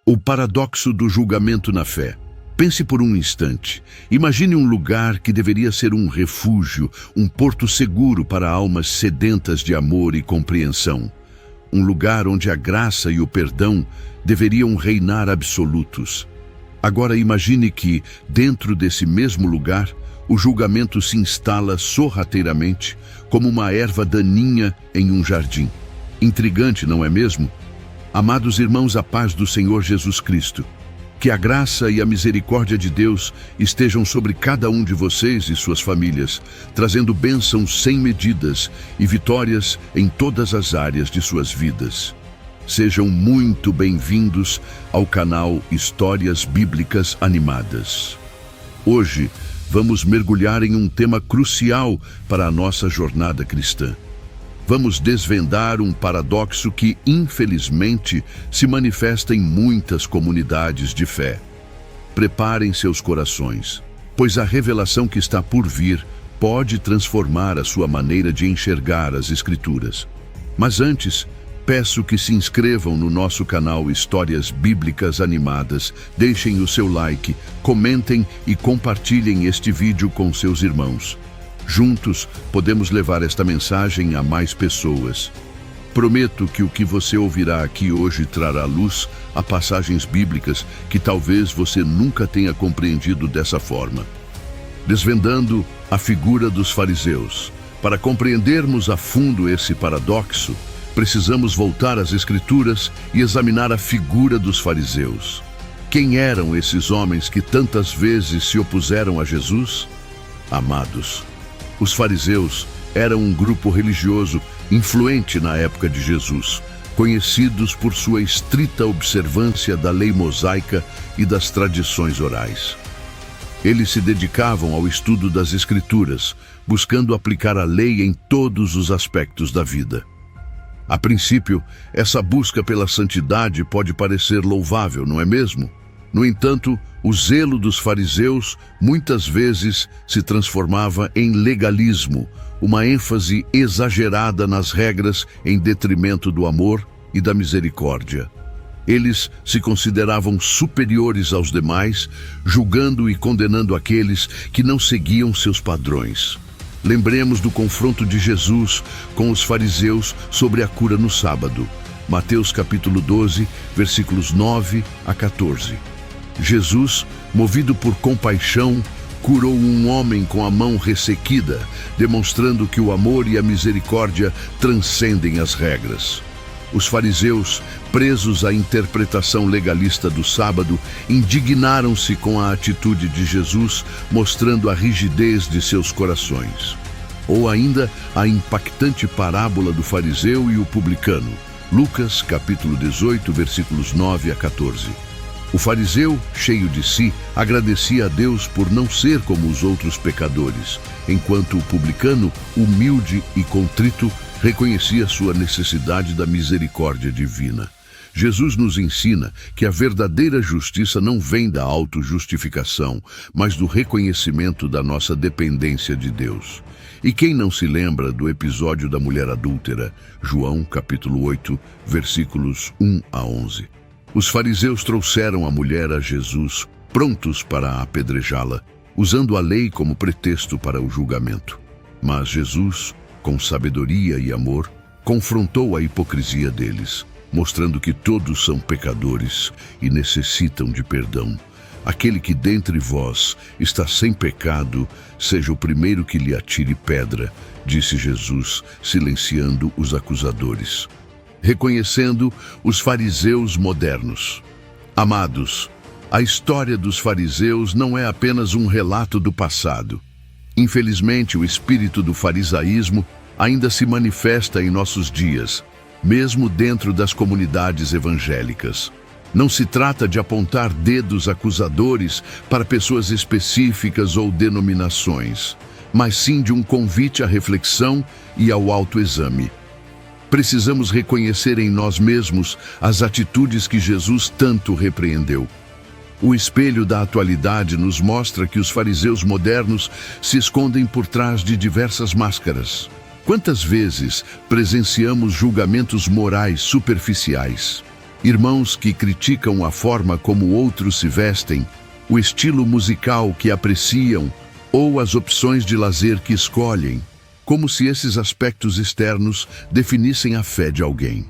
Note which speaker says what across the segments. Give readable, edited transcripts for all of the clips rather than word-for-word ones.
Speaker 1: O paradoxo do julgamento na fé. Pense por um instante. Imagine um lugar que deveria ser um refúgio, um porto seguro para almas sedentas de amor e compreensão. Um lugar onde a graça e o perdão deveriam reinar absolutos. Agora imagine que, dentro desse mesmo lugar, o julgamento se instala sorrateiramente como uma erva daninha em um jardim. Intrigante, não é mesmo? Amados irmãos, a paz do Senhor Jesus Cristo. Que a graça e a misericórdia de Deus estejam sobre cada um de vocês e suas famílias, trazendo bênçãos sem medidas e vitórias em todas as áreas de suas vidas. Sejam muito bem-vindos ao canal Histórias Bíblicas Animadas. Hoje, vamos mergulhar em um tema crucial para a nossa jornada cristã. Vamos desvendar um paradoxo que, infelizmente, se manifesta em muitas comunidades de fé. Preparem seus corações, pois a revelação que está por vir pode transformar a sua maneira de enxergar as Escrituras. Mas antes, peço que se inscrevam no nosso canal Histórias Bíblicas Animadas, deixem o seu like, comentem e compartilhem este vídeo com seus irmãos. Juntos, podemos levar esta mensagem a mais pessoas. Prometo que o que você ouvirá aqui hoje trará luz a passagens bíblicas que talvez você nunca tenha compreendido dessa forma. Desvendando a figura dos fariseus. Para compreendermos a fundo esse paradoxo, precisamos voltar às Escrituras e examinar a figura dos fariseus. Quem eram esses homens que tantas vezes se opuseram a Jesus? Amados, os fariseus eram um grupo religioso influente na época de Jesus, conhecidos por sua estrita observância da lei mosaica e das tradições orais. Eles se dedicavam ao estudo das Escrituras, buscando aplicar a lei em todos os aspectos da vida. A princípio, essa busca pela santidade pode parecer louvável, não é mesmo? No entanto, o zelo dos fariseus muitas vezes se transformava em legalismo, uma ênfase exagerada nas regras em detrimento do amor e da misericórdia. Eles se consideravam superiores aos demais, julgando e condenando aqueles que não seguiam seus padrões. Lembremos do confronto de Jesus com os fariseus sobre a cura no sábado. Mateus capítulo 12, versículos 9 a 14. Jesus, movido por compaixão, curou um homem com a mão ressequida, demonstrando que o amor e a misericórdia transcendem as regras. Os fariseus, presos à interpretação legalista do sábado, indignaram-se com a atitude de Jesus, mostrando a rigidez de seus corações. Ou ainda a impactante parábola do fariseu e o publicano. Lucas, capítulo 18, versículos 9 a 14. O fariseu, cheio de si, agradecia a Deus por não ser como os outros pecadores, enquanto o publicano, humilde e contrito, reconhecia sua necessidade da misericórdia divina. Jesus nos ensina que a verdadeira justiça não vem da autojustificação, mas do reconhecimento da nossa dependência de Deus. E quem não se lembra do episódio da mulher adúltera, João capítulo 8, versículos 1 a 11. Os fariseus trouxeram a mulher a Jesus, prontos para apedrejá-la, usando a lei como pretexto para o julgamento. Mas Jesus, com sabedoria e amor, confrontou a hipocrisia deles, mostrando que todos são pecadores e necessitam de perdão. Aquele que dentre vós está sem pecado, seja o primeiro que lhe atire pedra, disse Jesus, silenciando os acusadores. Reconhecendo os fariseus modernos. Amados, a história dos fariseus não é apenas um relato do passado. Infelizmente, o espírito do farisaísmo ainda se manifesta em nossos dias, mesmo dentro das comunidades evangélicas. Não se trata de apontar dedos acusadores para pessoas específicas ou denominações, mas sim de um convite à reflexão e ao autoexame. Precisamos reconhecer em nós mesmos as atitudes que Jesus tanto repreendeu. O espelho da atualidade nos mostra que os fariseus modernos se escondem por trás de diversas máscaras. Quantas vezes presenciamos julgamentos morais superficiais? Irmãos que criticam a forma como outros se vestem, o estilo musical que apreciam ou as opções de lazer que escolhem, como se esses aspectos externos definissem a fé de alguém.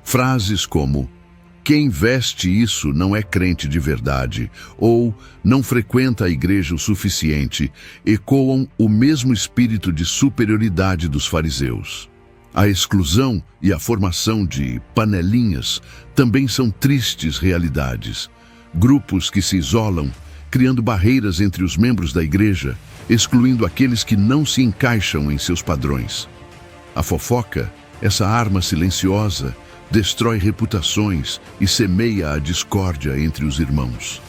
Speaker 1: Frases como "quem veste isso não é crente de verdade" ou "não frequenta a igreja o suficiente" ecoam o mesmo espírito de superioridade dos fariseus. A exclusão e a formação de panelinhas também são tristes realidades. Grupos que se isolam, criando barreiras entre os membros da igreja, excluindo aqueles que não se encaixam em seus padrões. A fofoca, essa arma silenciosa, destrói reputações e semeia a discórdia entre os irmãos.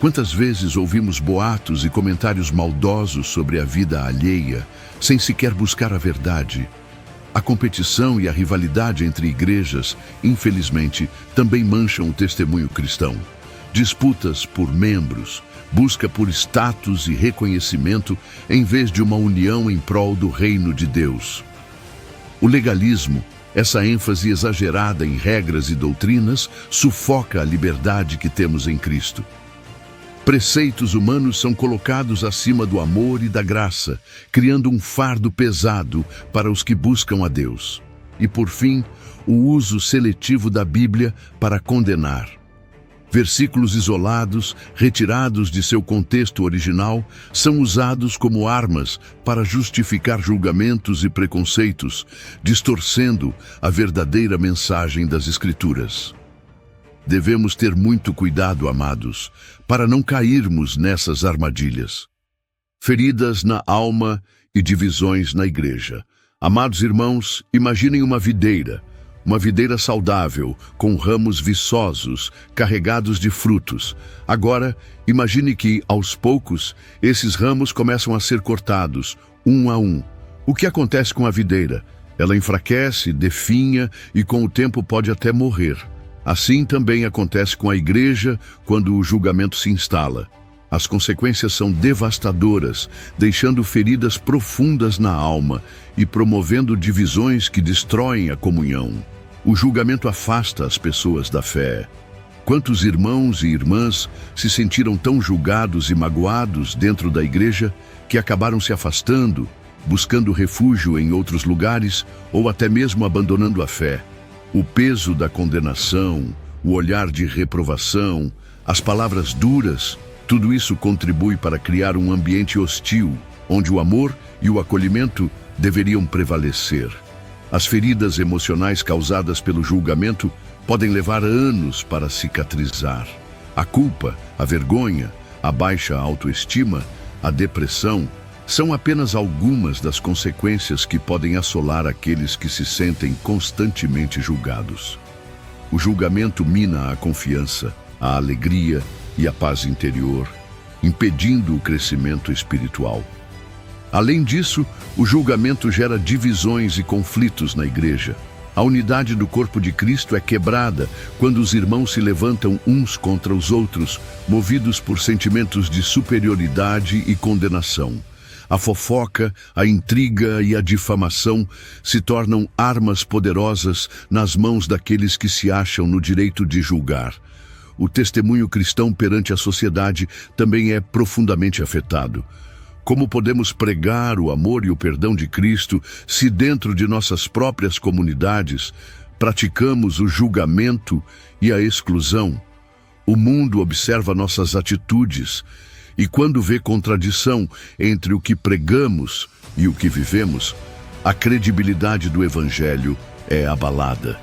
Speaker 1: Quantas vezes ouvimos boatos e comentários maldosos sobre a vida alheia, sem sequer buscar a verdade? A competição e a rivalidade entre igrejas, infelizmente, também mancham o testemunho cristão. Disputas por membros, busca por status e reconhecimento em vez de uma união em prol do reino de Deus. O legalismo, essa ênfase exagerada em regras e doutrinas, sufoca a liberdade que temos em Cristo. Preceitos humanos são colocados acima do amor e da graça, criando um fardo pesado para os que buscam a Deus. E, por fim, o uso seletivo da Bíblia para condenar. Versículos isolados, retirados de seu contexto original, são usados como armas para justificar julgamentos e preconceitos, distorcendo a verdadeira mensagem das Escrituras. Devemos ter muito cuidado, amados, para não cairmos nessas armadilhas. Feridas na alma e divisões na igreja. Amados irmãos, imaginem uma videira saudável, com ramos viçosos, carregados de frutos. Agora, imagine que, aos poucos, esses ramos começam a ser cortados, um a um. O que acontece com a videira? Ela enfraquece, definha e com o tempo pode até morrer. Assim também acontece com a igreja quando o julgamento se instala. As consequências são devastadoras, deixando feridas profundas na alma e promovendo divisões que destroem a comunhão. O julgamento afasta as pessoas da fé. Quantos irmãos e irmãs se sentiram tão julgados e magoados dentro da igreja que acabaram se afastando, buscando refúgio em outros lugares ou até mesmo abandonando a fé. O peso da condenação, o olhar de reprovação, as palavras duras, tudo isso contribui para criar um ambiente hostil, onde o amor e o acolhimento deveriam prevalecer. As feridas emocionais causadas pelo julgamento podem levar anos para cicatrizar. A culpa, a vergonha, a baixa autoestima, a depressão são apenas algumas das consequências que podem assolar aqueles que se sentem constantemente julgados. O julgamento mina a confiança, a alegria e a paz interior, impedindo o crescimento espiritual. Além disso, o julgamento gera divisões e conflitos na igreja. A unidade do corpo de Cristo é quebrada quando os irmãos se levantam uns contra os outros, movidos por sentimentos de superioridade e condenação. A fofoca, a intriga e a difamação se tornam armas poderosas nas mãos daqueles que se acham no direito de julgar. O testemunho cristão perante a sociedade também é profundamente afetado. Como podemos pregar o amor e o perdão de Cristo se dentro de nossas próprias comunidades praticamos o julgamento e a exclusão? O mundo observa nossas atitudes e quando vê contradição entre o que pregamos e o que vivemos, a credibilidade do Evangelho é abalada.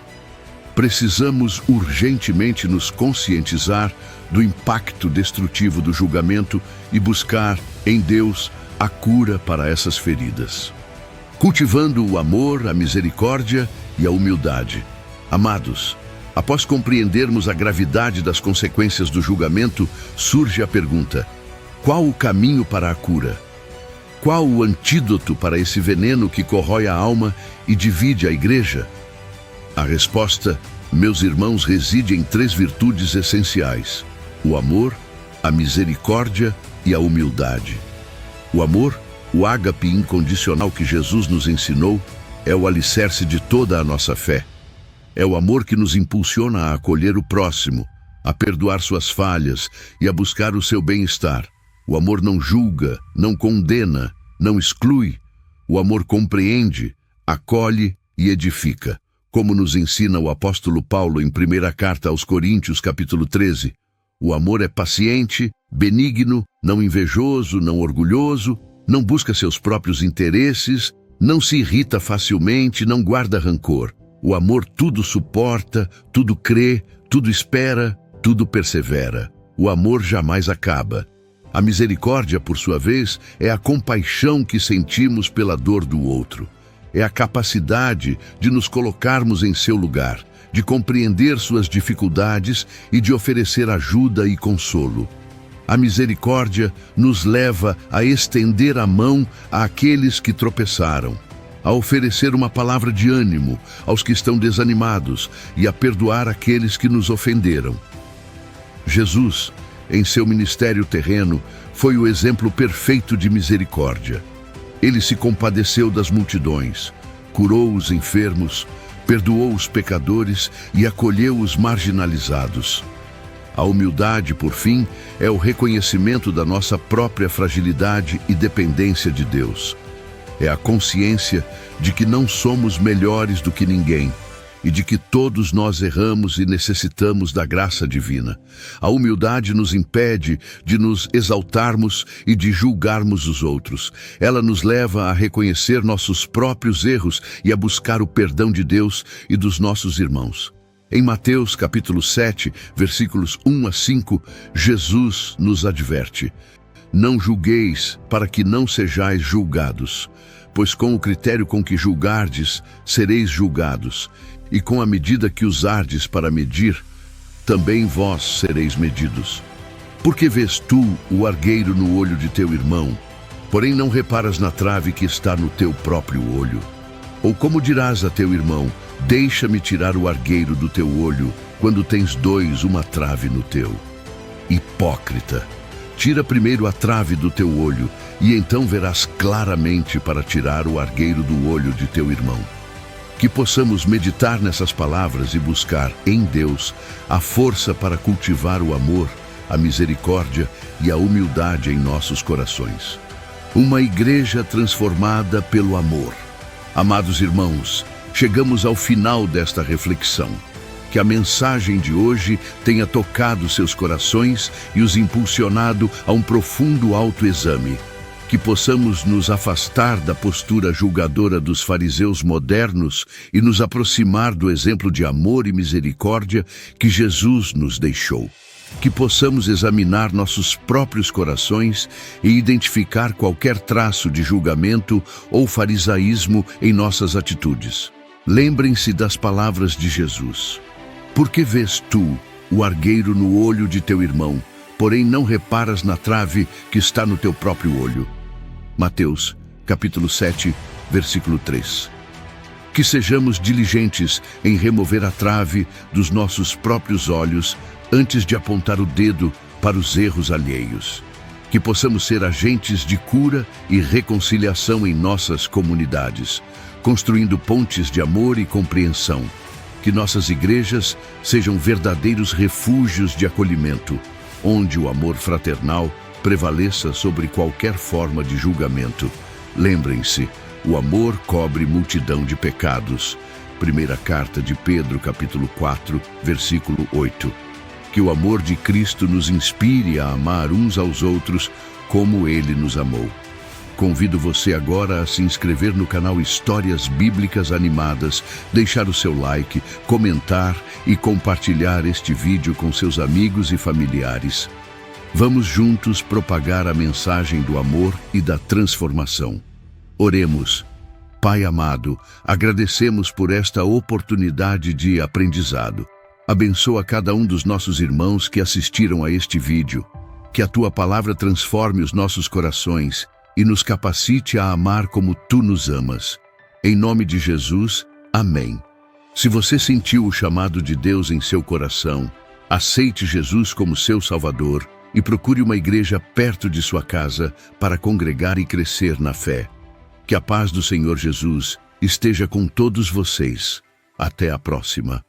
Speaker 1: Precisamos urgentemente nos conscientizar do impacto destrutivo do julgamento e buscar em Deus a cura para essas feridas. Cultivando o amor, a misericórdia e a humildade. Amados, após compreendermos a gravidade das consequências do julgamento, surge a pergunta: qual o caminho para a cura? Qual o antídoto para esse veneno que corrói a alma e divide a igreja? A resposta, meus irmãos, reside em 3 virtudes essenciais: o amor, a misericórdia e a humildade. O amor, o ágape incondicional que Jesus nos ensinou, é o alicerce de toda a nossa fé. É o amor que nos impulsiona a acolher o próximo, a perdoar suas falhas e a buscar o seu bem-estar. O amor não julga, não condena, não exclui. O amor compreende, acolhe e edifica. Como nos ensina o apóstolo Paulo em primeira carta aos Coríntios, capítulo 13. O amor é paciente, benigno, não invejoso, não orgulhoso, não busca seus próprios interesses, não se irrita facilmente, não guarda rancor. O amor tudo suporta, tudo crê, tudo espera, tudo persevera. O amor jamais acaba. A misericórdia, por sua vez, é a compaixão que sentimos pela dor do outro. É a capacidade de nos colocarmos em seu lugar, de compreender suas dificuldades e de oferecer ajuda e consolo. A misericórdia nos leva a estender a mão àqueles que tropeçaram, a oferecer uma palavra de ânimo aos que estão desanimados e a perdoar aqueles que nos ofenderam. Jesus, em seu ministério terreno, foi o exemplo perfeito de misericórdia. Ele se compadeceu das multidões, curou os enfermos, perdoou os pecadores e acolheu os marginalizados. A humildade, por fim, é o reconhecimento da nossa própria fragilidade e dependência de Deus. É a consciência de que não somos melhores do que ninguém e de que todos nós erramos e necessitamos da graça divina. A humildade nos impede de nos exaltarmos e de julgarmos os outros. Ela nos leva a reconhecer nossos próprios erros e a buscar o perdão de Deus e dos nossos irmãos. Em Mateus capítulo 7, versículos 1 a 5, Jesus nos adverte: Não julgueis para que não sejais julgados, pois com o critério com que julgardes, sereis julgados, e com a medida que usardes para medir, também vós sereis medidos. Porque vês tu o argueiro no olho de teu irmão, porém não reparas na trave que está no teu próprio olho? Ou como dirás a teu irmão: Deixa-me tirar o argueiro do teu olho, quando tens uma trave no teu? Hipócrita! Tira primeiro a trave do teu olho, e então verás claramente para tirar o argueiro do olho de teu irmão. Que possamos meditar nessas palavras e buscar em Deus a força para cultivar o amor, a misericórdia e a humildade em nossos corações. Uma igreja transformada pelo amor. Amados irmãos, chegamos ao final desta reflexão. Que a mensagem de hoje tenha tocado seus corações e os impulsionado a um profundo autoexame. Que possamos nos afastar da postura julgadora dos fariseus modernos e nos aproximar do exemplo de amor e misericórdia que Jesus nos deixou. Que possamos examinar nossos próprios corações e identificar qualquer traço de julgamento ou farisaísmo em nossas atitudes. Lembrem-se das palavras de Jesus: Por que vês tu o argueiro no olho de teu irmão, porém não reparas na trave que está no teu próprio olho? Mateus, capítulo 7, versículo 3. Que sejamos diligentes em remover a trave dos nossos próprios olhos antes de apontar o dedo para os erros alheios. Que possamos ser agentes de cura e reconciliação em nossas comunidades, construindo pontes de amor e compreensão. Que nossas igrejas sejam verdadeiros refúgios de acolhimento, onde o amor fraternal prevaleça sobre qualquer forma de julgamento. Lembrem-se, o amor cobre multidão de pecados. Primeira carta de Pedro, capítulo 4, versículo 8. Que o amor de Cristo nos inspire a amar uns aos outros como Ele nos amou. Convido você agora a se inscrever no canal Histórias Bíblicas Animadas, deixar o seu like, comentar e compartilhar este vídeo com seus amigos e familiares. Vamos juntos propagar a mensagem do amor e da transformação. Oremos. Pai amado, agradecemos por esta oportunidade de aprendizado. Abençoa cada um dos nossos irmãos que assistiram a este vídeo. Que a Tua palavra transforme os nossos corações e nos capacite a amar como Tu nos amas. Em nome de Jesus, amém. Se você sentiu o chamado de Deus em seu coração, aceite Jesus como seu Salvador e procure uma igreja perto de sua casa para congregar e crescer na fé. Que a paz do Senhor Jesus esteja com todos vocês. Até a próxima.